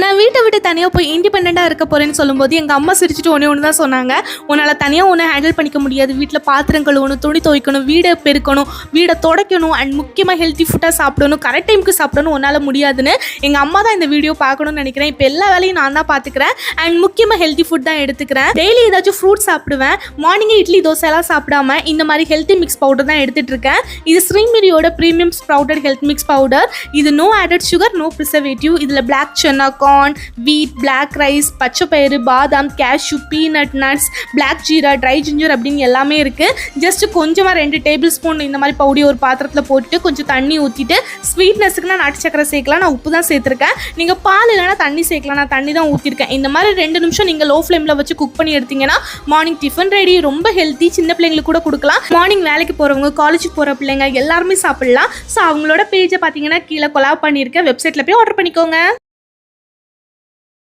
நான் வீட்டை விட்டு தனியாக போய் இண்டிபெண்ட்டாக இருக்க போகிறேன்னு சொல்லும்போது எங்கள் அம்மா சிரிச்சுட்டு ஒன்று தான் சொன்னாங்க. உன்னால் தனியாக ஒன்று ஹேண்டில் பண்ணிக்க முடியாது, வீட்டில் பாத்திரம் கழுவணும், துணி துவைக்கணும், வீடை பெருக்கணும், வீடை துடைக்கணும், அண்ட் முக்கியமாக ஹெல்த்தி ஃபுட்டாக சாப்பிடணும், கரெக்ட் டைமுக்கு சாப்பிடணும், உன்னால் முடியாதுன்னு எங்கள் அம்மா தான் இந்த வீடியோ பார்க்கணும்னு நினைக்கிறேன். இப்போ எல்லா வேலையும் நான் தான் பார்த்துக்கிறேன் அண்ட் முக்கியமாக ஹெல்த்தி ஃபுட் தான் எடுத்துக்கிறேன். டெய்லி ஏதாச்சும் ஃப்ரூட் சாப்பிடுவேன். மார்னிங்கே இட்லி தோசை எல்லாம் சாப்பிடாம இந்த மாதிரி ஹெல்த்தி மிக்ஸ் பவுடர் தான் எடுத்துகிட்டு இருக்கேன். இது ஸ்ரீமிரியோட premium sprouted health mix powder. இது no added sugar, no preservative. இதில் black chana, corn, wheat, black rice, பச்சை பயிறு, பாதாம், cashew, peanut, nuts, black jeera, dry ginger அப்படின்னு எல்லாமே இருக்குது. ஜஸ்ட் கொஞ்சமாக 2 டேபிள் ஸ்பூன் இந்த மாதிரி பவுடி ஒரு பாத்திரத்தில் போட்டு கொஞ்சம் தண்ணி ஊற்றிட்டு, ஸ்வீட்னஸுக்கு நான் நாட்டு சக்கரை சேர்க்கலாம், நான் உப்பு தான் சேர்த்துருக்கேன். நீங்கள் பால் இல்லைனா தண்ணி சேர்க்கலாம், நான் தண்ணி தான் ஊற்றிருக்கேன். இந்த மாதிரி 2 நிமிஷம் நீங்கள் லோ ஃப்ளேமில் வச்சு குக் பண்ணி எடுத்தீங்கன்னா மார்னிங் டிஃபன் ரெடி. ரொம்ப ஹெல்த்தி, சின்ன பிள்ளைங்களுக்கு கூட கொடுக்கலாம். மார்னிங் வேலைக்கு போகிறவங்க, காலேஜுக்கு போகிற பிள்ளைங்க எல்லாருமே சாப்பிடலாம். ஸோ அவங்களோட பேஜை பார்த்தீங்கன்னா கீழே கொலாப் பண்ணியிருக்கேன். வெப்சைட்டில் போய் ஆர்டர் பண்ணிக்கோங்க.